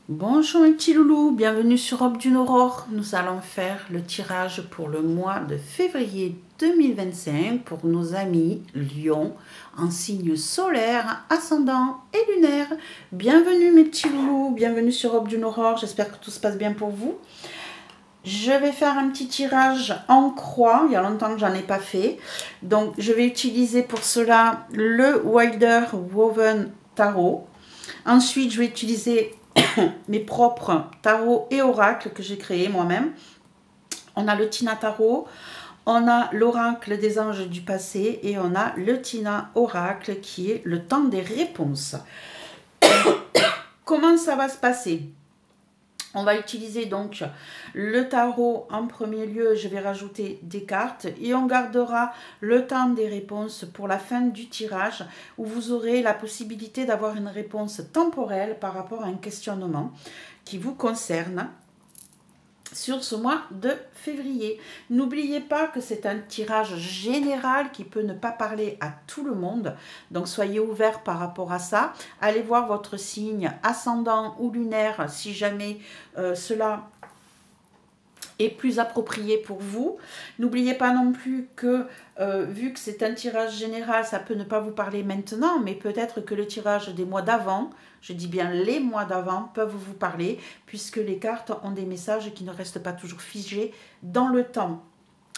Bonjour mes petits loulous, bienvenue sur Robe d'une Aurore. Nous allons faire le tirage pour le mois de février 2025 pour nos amis Lion en signe solaire, ascendant et lunaire. Bienvenue mes petits loulous, bienvenue sur Robe d'une Aurore, j'espère que tout se passe bien pour vous. Je vais faire un petit tirage en croix, il y a longtemps que j'en ai pas fait. Donc je vais utiliser pour cela le Wilder Woven Tarot. Ensuite je vais utiliser mes propres tarots et oracles que j'ai créés moi-même. On a le Tina Tarot, on a l'oracle des anges du passé et on a le Tina Oracle qui est le temps des réponses. Comment ça va se passer? On va utiliser donc le tarot en premier lieu, je vais rajouter des cartes et on gardera le temps des réponses pour la fin du tirage où vous aurez la possibilité d'avoir une réponse temporelle par rapport à un questionnement qui vous concerne sur ce mois de février. N'oubliez pas que c'est un tirage général qui peut ne pas parler à tout le monde. Donc soyez ouverts par rapport à ça. Allez voir votre signe ascendant ou lunaire si jamais cela est plus approprié pour vous. N'oubliez pas non plus que vu que c'est un tirage général, ça peut ne pas vous parler maintenant, mais peut-être que le tirage des mois d'avant, je dis bien les mois d'avant, peuvent vous parler, puisque les cartes ont des messages qui ne restent pas toujours figés dans le temps.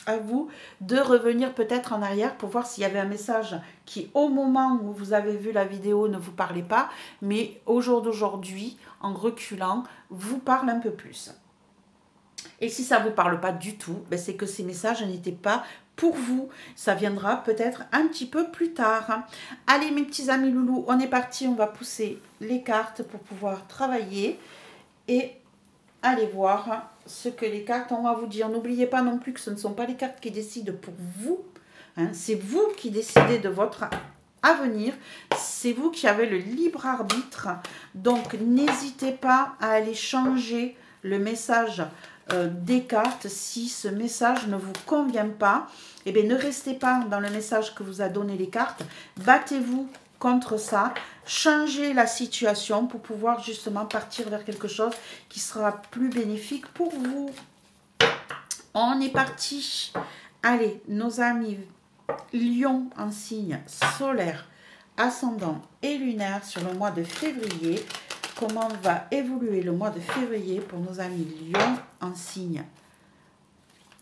À vous de revenir peut-être en arrière pour voir s'il y avait un message qui, au moment où vous avez vu la vidéo, ne vous parlait pas, mais au jour d'aujourd'hui, en reculant, vous parle un peu plus. Et si ça ne vous parle pas du tout, ben c'est que ces messages n'étaient pas pour vous. Ça viendra peut-être un petit peu plus tard. Allez mes petits amis loulous, on est parti. On va pousser les cartes pour pouvoir travailler et aller voir ce que les cartes ont à vous dire. N'oubliez pas non plus que ce ne sont pas les cartes qui décident pour vous. Hein, c'est vous qui décidez de votre avenir. C'est vous qui avez le libre arbitre. Donc n'hésitez pas à aller changer le message des cartes. Si ce message ne vous convient pas, eh bien, ne restez pas dans le message que vous a donné les cartes. Battez-vous contre ça. Changez la situation pour pouvoir justement partir vers quelque chose qui sera plus bénéfique pour vous. On est parti. Allez, nos amis Lion en signe solaire, ascendant et lunaire sur le mois de février. Comment va évoluer le mois de février pour nos amis Lion en signe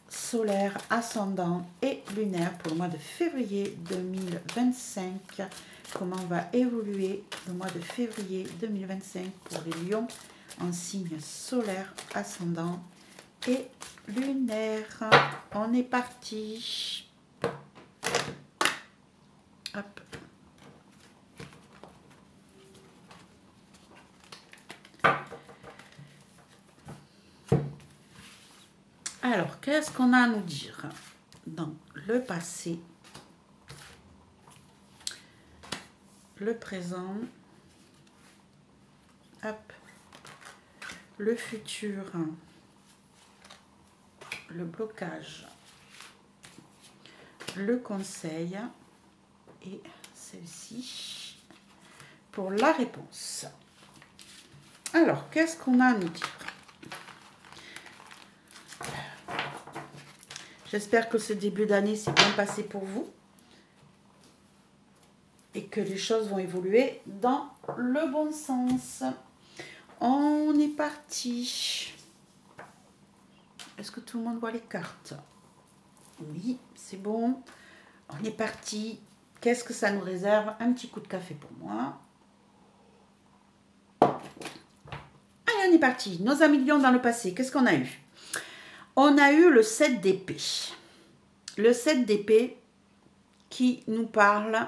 solaire, ascendant et lunaire pour le mois de février 2025. Comment va évoluer le mois de février 2025 pour les Lions en signe solaire, ascendant et lunaire. On est parti. Hop. Alors, qu'est-ce qu'on a à nous dire dans le passé, le présent, hop, le futur, le blocage, le conseil et celle-ci pour la réponse. Alors, qu'est-ce qu'on a à nous dire? J'espère que ce début d'année s'est bien passé pour vous et que les choses vont évoluer dans le bon sens. On est parti. Est-ce que tout le monde voit les cartes? Oui, c'est bon. On est parti. Qu'est-ce que ça nous réserve? Un petit coup de café pour moi. Allez, on est parti. Nos amis Lions dans le passé, qu'est-ce qu'on a eu? On a eu le 7 d'épée. Le 7 d'épée qui nous parle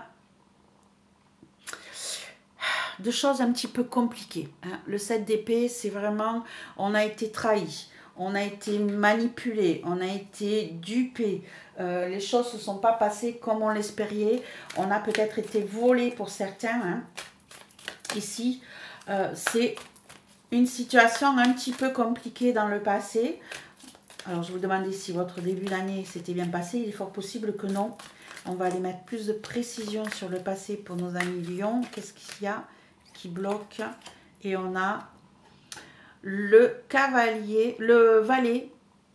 de choses un petit peu compliquées. Hein. Le 7 d'épée, c'est vraiment, on a été trahi, on a été manipulé, on a été dupé. Les choses ne se sont pas passées comme on l'espérait. On a peut-être été volé pour certains. Hein. Ici, c'est une situation un petit peu compliquée dans le passé. Alors, je vous demandais si votre début d'année s'était bien passé. Il est fort possible que non. On va aller mettre plus de précision sur le passé pour nos amis Lion. Qu'est-ce qu'il y a qui bloque? Et on a le cavalier, le valet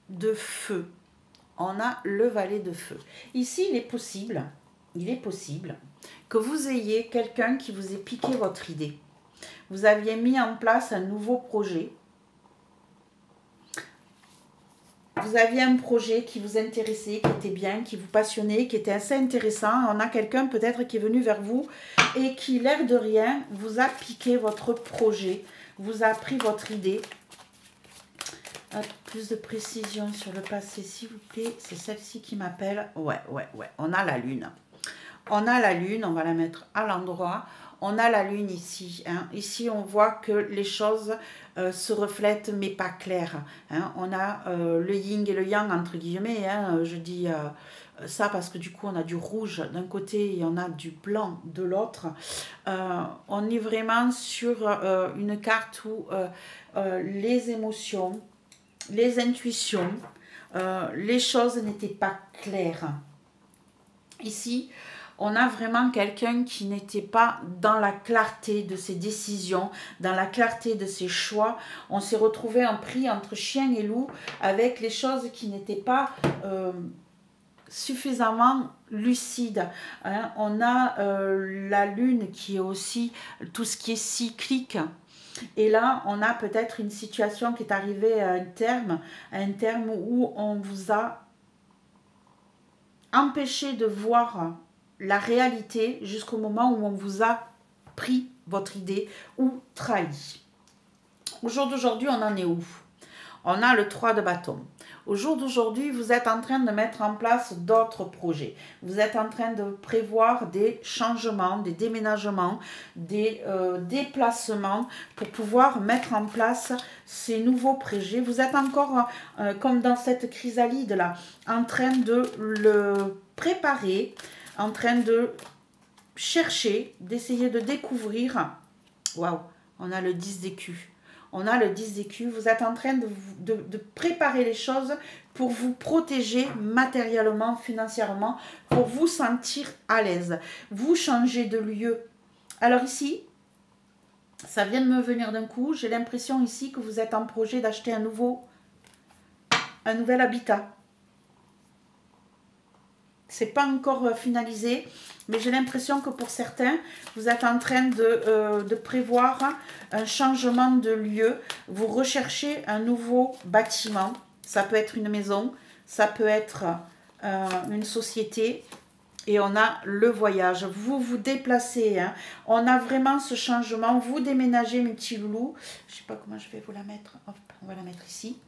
de feu. On a le valet de feu. Ici, il est possible que vous ayez quelqu'un qui vous ait piqué votre idée. Vous aviez mis en place un nouveau projet. Vous aviez un projet qui vous intéressait, qui était bien, qui vous passionnait, qui était assez intéressant. On a quelqu'un peut-être qui est venu vers vous et qui, l'air de rien, vous a piqué votre projet, vous a pris votre idée. Plus de précision sur le passé, s'il vous plaît. C'est celle-ci qui m'appelle. Ouais. On a la lune. On a la lune, on va la mettre à l'endroit. On a la lune ici. Hein. Ici, on voit que les choses se reflètent, mais pas claires. Hein. On a le yin et le yang, entre guillemets. Hein. Je dis ça parce que du coup, on a du rouge d'un côté et on a du blanc de l'autre. On est vraiment sur une carte où les émotions, les intuitions, les choses n'étaient pas claires. Ici, on a vraiment quelqu'un qui n'était pas dans la clarté de ses décisions, dans la clarté de ses choix. On s'est retrouvé en pris entre chien et loup avec les choses qui n'étaient pas suffisamment lucides. Hein. On a la lune qui est aussi tout ce qui est cyclique. Et là, on a peut-être une situation qui est arrivée à un terme où on vous a empêché de voir la réalité jusqu'au moment où on vous a pris votre idée ou trahi. Au jour d'aujourd'hui, on en est où? On a le 3 de bâton. Au jour d'aujourd'hui, vous êtes en train de mettre en place d'autres projets. Vous êtes en train de prévoir des changements, des déménagements, des déplacements pour pouvoir mettre en place ces nouveaux projets. Vous êtes encore, comme dans cette chrysalide-là, en train de le préparer, en train de chercher, d'essayer de découvrir. Waouh, on a le 10 d'écus. On a le 10 d'écus. Vous êtes en train de préparer les choses pour vous protéger matériellement, financièrement, pour vous sentir à l'aise. Vous changez de lieu. Alors ici, ça vient de me venir d'un coup. J'ai l'impression ici que vous êtes en projet d'acheter un nouvel habitat. C'est pas encore finalisé, mais j'ai l'impression que pour certains, vous êtes en train de prévoir un changement de lieu. Vous recherchez un nouveau bâtiment. Ça peut être une maison, ça peut être une société. Et on a le voyage. Vous vous déplacez. Hein. On a vraiment ce changement. Vous déménagez, mes petits loulous. Je ne sais pas comment je vais vous la mettre. Hop, on va la mettre ici.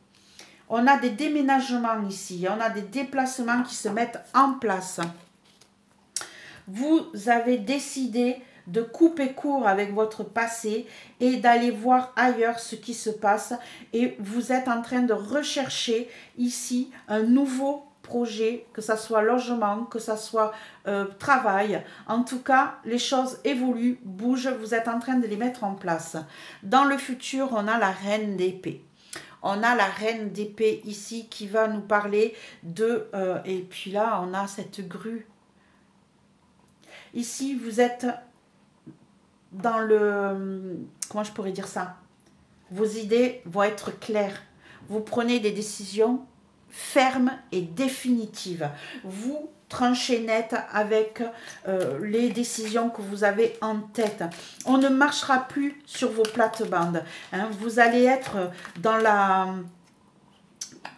On a des déménagements ici, on a des déplacements qui se mettent en place. Vous avez décidé de couper court avec votre passé et d'aller voir ailleurs ce qui se passe. Et vous êtes en train de rechercher ici un nouveau projet, que ce soit logement, que ce soit travail. En tout cas, les choses évoluent, bougent, vous êtes en train de les mettre en place. Dans le futur, on a la reine d'épée. On a la reine d'épée ici qui va nous parler de... et puis là, on a cette grue. Ici, vous êtes dans le... Comment je pourrais dire ça? Vos idées vont être claires. Vous prenez des décisions fermes et définitives. Vous tranchez net avec les décisions que vous avez en tête. On ne marchera plus sur vos plates-bandes. Hein. Vous allez être dans la...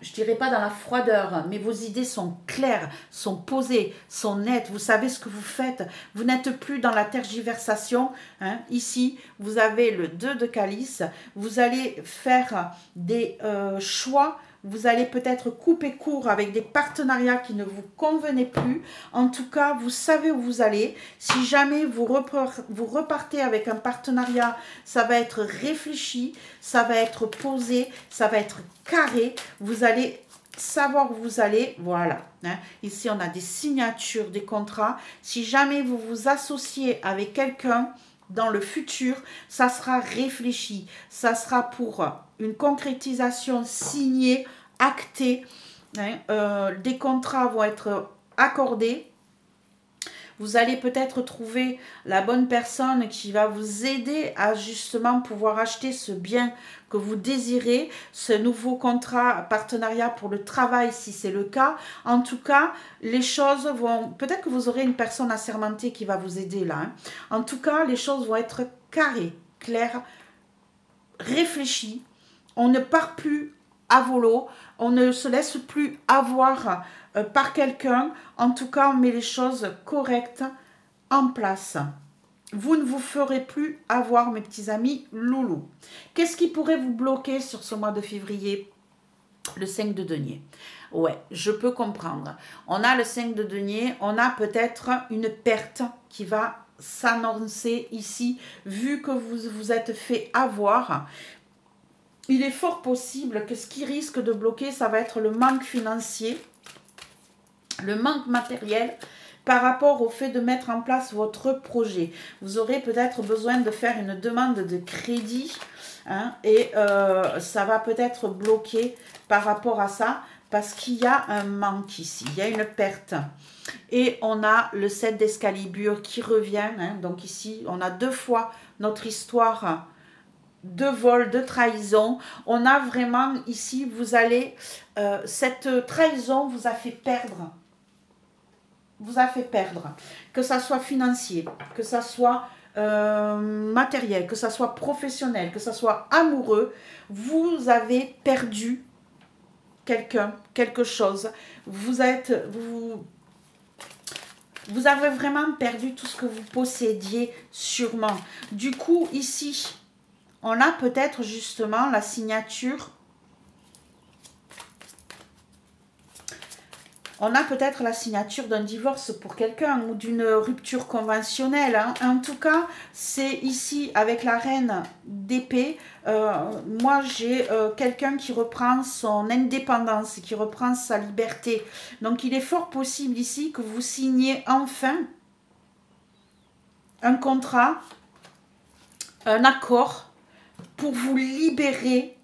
Je dirais pas dans la froideur, mais vos idées sont claires, sont posées, sont nettes. Vous savez ce que vous faites. Vous n'êtes plus dans la tergiversation. Hein. Ici, vous avez le 2 de calice. Vous allez faire des choix. Vous allez peut-être couper court avec des partenariats qui ne vous convenaient plus. En tout cas, vous savez où vous allez. Si jamais vous repartez avec un partenariat, ça va être réfléchi, ça va être posé, ça va être carré. Vous allez savoir où vous allez. Voilà. Hein. Ici, on a des signatures, des contrats. Si jamais vous vous associez avec quelqu'un dans le futur, ça sera réfléchi. Ça sera pour une concrétisation signée, actée. Hein, des contrats vont être accordés. Vous allez peut-être trouver la bonne personne qui va vous aider à justement pouvoir acheter ce bien que vous désirez, ce nouveau contrat, partenariat pour le travail si c'est le cas. En tout cas, les choses vont... Peut-être que vous aurez une personne assermentée qui va vous aider là. Hein. En tout cas, les choses vont être carrées, claires, réfléchies. On ne part plus à volo, on ne se laisse plus avoir par quelqu'un. En tout cas, on met les choses correctes en place. Vous ne vous ferez plus avoir, mes petits amis loulous. Qu'est-ce qui pourrait vous bloquer sur ce mois de février? Le 5 de denier. Ouais, je peux comprendre. On a le 5 de denier, on a peut-être une perte qui va s'annoncer ici, vu que vous vous êtes fait avoir. Il est fort possible que ce qui risque de bloquer, ça va être le manque financier, le manque matériel par rapport au fait de mettre en place votre projet. Vous aurez peut-être besoin de faire une demande de crédit hein, et ça va peut-être bloquer par rapport à ça parce qu'il y a un manque ici, il y a une perte. Et on a le 7 d'Excalibur qui revient. Hein, donc ici, on a 2 fois notre histoire de vol, de trahison. On a vraiment ici, vous allez, cette trahison vous a fait perdre. Vous a fait perdre. Que ça soit financier, que ça soit matériel, que ça soit professionnel, que ça soit amoureux, vous avez perdu quelqu'un, quelque chose. Vous avez vraiment perdu tout ce que vous possédiez sûrement. Du coup, ici, on a peut-être justement la signature. On a peut-être la signature d'un divorce pour quelqu'un ou d'une rupture conventionnelle. Hein. En tout cas, c'est ici avec la reine d'épée. Moi, j'ai quelqu'un qui reprend son indépendance, qui reprend sa liberté. Donc, il est fort possible ici que vous signiez enfin un contrat, un accord pour vous libérer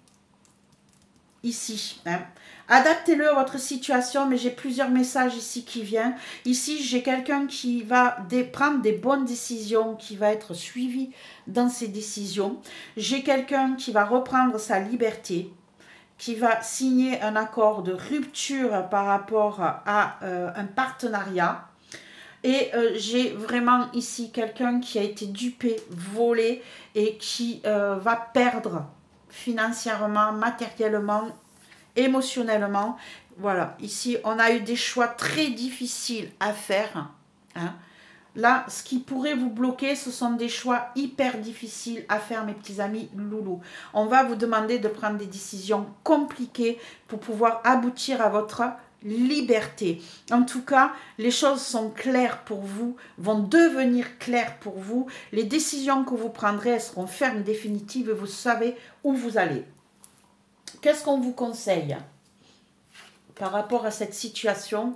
ici. Hein. Adaptez-le à votre situation, mais j'ai plusieurs messages ici qui viennent. Ici, j'ai quelqu'un qui va prendre des bonnes décisions, qui va être suivi dans ses décisions. J'ai quelqu'un qui va reprendre sa liberté, qui va signer un accord de rupture par rapport à un partenariat. Et j'ai vraiment ici quelqu'un qui a été dupé, volé et qui va perdre financièrement, matériellement, émotionnellement. Voilà, ici on a eu des choix très difficiles à faire. Hein. Là, ce qui pourrait vous bloquer, ce sont des choix hyper difficiles à faire, mes petits amis loulous. On va vous demander de prendre des décisions compliquées pour pouvoir aboutir à votre liberté. En tout cas, les choses sont claires pour vous, vont devenir claires pour vous. Les décisions que vous prendrez, elles seront fermes, définitives et vous savez où vous allez. Qu'est-ce qu'on vous conseille par rapport à cette situation?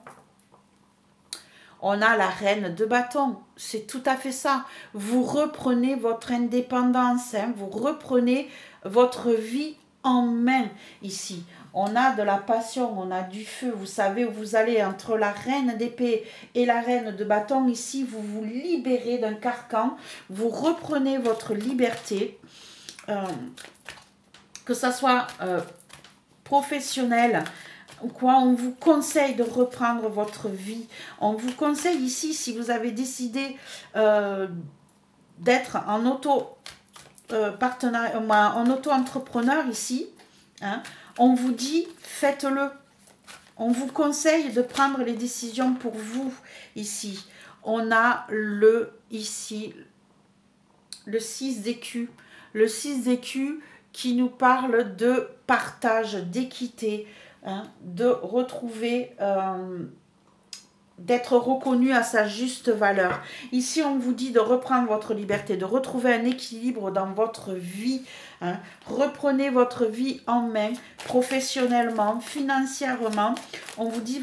On a la reine de bâton, c'est tout à fait ça. Vous reprenez votre indépendance, hein, vous reprenez votre vie en main ici. On a de la passion, on a du feu, vous savez où vous allez entre la reine d'épée et la reine de bâton. Ici, vous vous libérez d'un carcan, vous reprenez votre liberté, que ça soit professionnel ou quoi, on vous conseille de reprendre votre vie. On vous conseille ici, si vous avez décidé d'être en auto-entrepreneur ici, hein, on vous dit, faites-le. On vous conseille de prendre les décisions pour vous ici. On a ici, le 6 d'écus. Le 6 d'écus qui nous parle de partage, d'équité, hein, de retrouver d'être reconnu à sa juste valeur. Ici, on vous dit de reprendre votre liberté, de retrouver un équilibre dans votre vie. Hein. Reprenez votre vie en main, professionnellement, financièrement. On vous dit,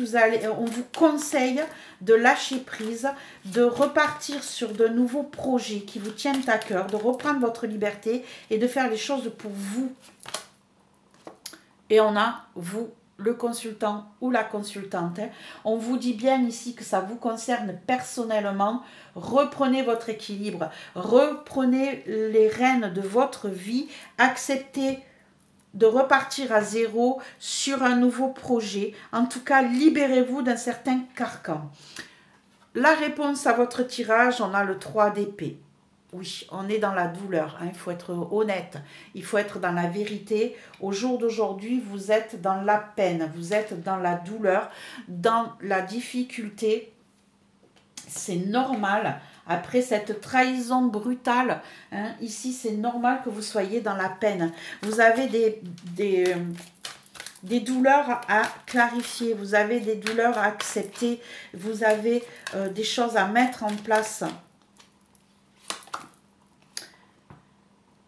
on vous conseille de lâcher prise, de repartir sur de nouveaux projets qui vous tiennent à cœur, de reprendre votre liberté et de faire les choses pour vous. Et on a, vous, le consultant ou la consultante. Hein. On vous dit bien ici que ça vous concerne personnellement. Reprenez votre équilibre, reprenez les rênes de votre vie, acceptez de repartir à zéro sur un nouveau projet. En tout cas, libérez-vous d'un certain carcan. La réponse à votre tirage, on a le 3 d'épée. Oui, on est dans la douleur, hein. Il faut être honnête, il faut être dans la vérité. Au jour d'aujourd'hui, vous êtes dans la peine, vous êtes dans la douleur, dans la difficulté. C'est normal, après cette trahison brutale, hein, ici c'est normal que vous soyez dans la peine. Vous avez des douleurs à clarifier, vous avez des douleurs à accepter, vous avez des choses à mettre en place.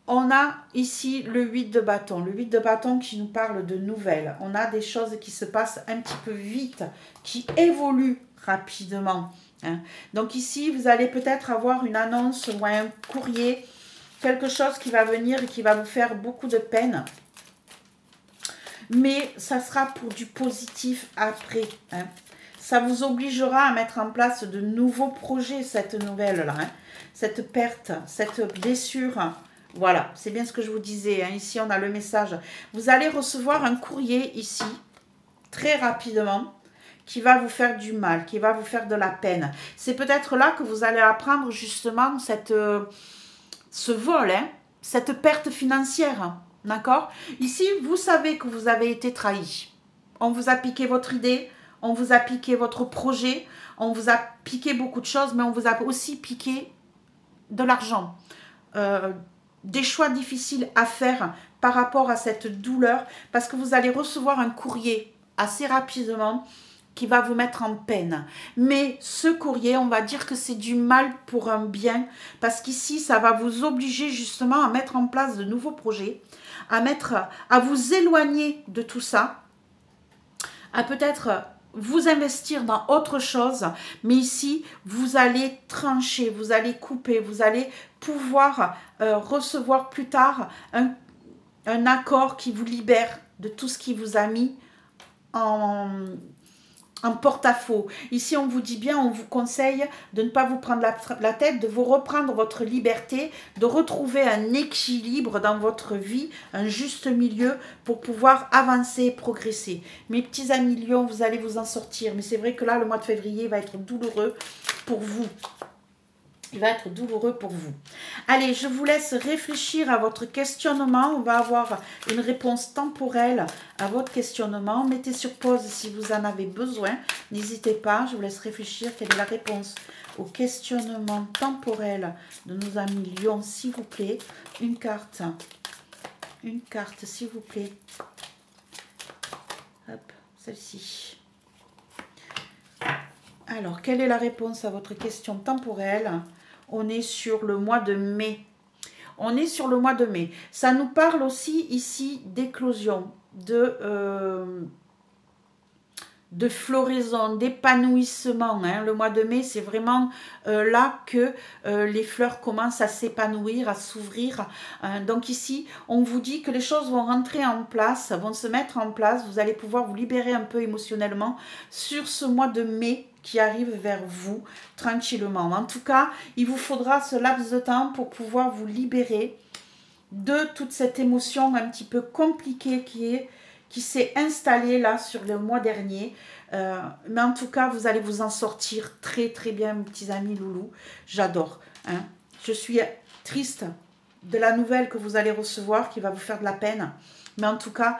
On a ici le 8 de bâton. Le 8 de bâton qui nous parle de nouvelles. On a des choses qui se passent un petit peu vite, qui évoluent rapidement. Hein. Donc ici, vous allez peut-être avoir une annonce ou un courrier, quelque chose qui va venir et qui va vous faire beaucoup de peine. Mais ça sera pour du positif après. Hein. Ça vous obligera à mettre en place de nouveaux projets, cette nouvelle-là. Hein. Cette perte, cette blessure. Voilà, c'est bien ce que je vous disais. Hein. Ici, on a le message. Vous allez recevoir un courrier ici, très rapidement, qui va vous faire du mal, qui va vous faire de la peine. C'est peut-être là que vous allez apprendre justement ce vol, hein, cette perte financière. D'accord? Ici, vous savez que vous avez été trahi. On vous a piqué votre idée, on vous a piqué votre projet, on vous a piqué beaucoup de choses, mais on vous a aussi piqué de l'argent. Des choix difficiles à faire par rapport à cette douleur, parce que vous allez recevoir un courrier assez rapidement qui va vous mettre en peine. Mais ce courrier, on va dire que c'est du mal pour un bien, parce qu'ici, ça va vous obliger justement à mettre en place de nouveaux projets, à vous éloigner de tout ça, à peut-être vous investir dans autre chose, mais ici, vous allez trancher, vous allez couper, vous allez pouvoir recevoir plus tard un accord qui vous libère de tout ce qui vous a mis en porte-à-faux. Ici, on vous dit bien, on vous conseille de ne pas vous prendre la tête, de vous reprendre votre liberté, de retrouver un équilibre dans votre vie, un juste milieu pour pouvoir avancer et progresser. Mes petits amis lions, vous allez vous en sortir. Mais c'est vrai que là, le mois de février va être douloureux pour vous. Il va être douloureux pour vous. Allez, je vous laisse réfléchir à votre questionnement. On va avoir une réponse temporelle à votre questionnement. Mettez sur pause si vous en avez besoin. N'hésitez pas, je vous laisse réfléchir. Quelle est la réponse au questionnement temporel de nos amis lions, s'il vous plaît. Une carte, s'il vous plaît. Hop, celle-ci. Alors, quelle est la réponse à votre question temporelle? On est sur le mois de mai. On est sur le mois de mai. Ça nous parle aussi ici d'éclosion, de floraison, d'épanouissement. Hein. Le mois de mai, c'est vraiment là que les fleurs commencent à s'épanouir, à s'ouvrir. Donc ici, on vous dit que les choses vont rentrer en place, vont se mettre en place. Vous allez pouvoir vous libérer un peu émotionnellement sur ce mois de mai qui arrive vers vous tranquillement. En tout cas, il vous faudra ce laps de temps pour pouvoir vous libérer de toute cette émotion un petit peu compliquée qui s'est installée là sur le mois dernier. Mais en tout cas, vous allez vous en sortir très très bien, mes petits amis loulous. J'adore. Hein. Je suis triste de la nouvelle que vous allez recevoir qui va vous faire de la peine. Mais en tout cas,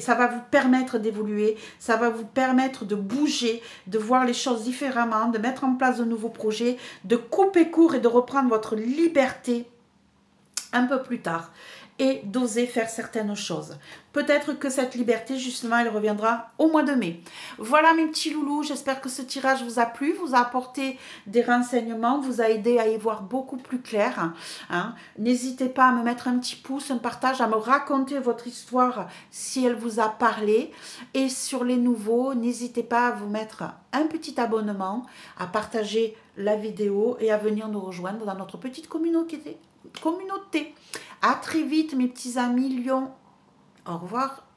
ça va vous permettre d'évoluer, ça va vous permettre de bouger, de voir les choses différemment, de mettre en place de nouveaux projets, de couper court et de reprendre votre liberté un peu plus tard et d'oser faire certaines choses. Peut-être que cette liberté, justement, elle reviendra au mois de mai. Voilà mes petits loulous, j'espère que ce tirage vous a plu, vous a apporté des renseignements, vous a aidé à y voir beaucoup plus clair. Hein. N'hésitez pas à me mettre un petit pouce, un partage, à me raconter votre histoire si elle vous a parlé. Et sur les nouveaux, n'hésitez pas à vous mettre un petit abonnement, à partager la vidéo et à venir nous rejoindre dans notre petite communauté. À très vite mes petits amis lions. Au revoir.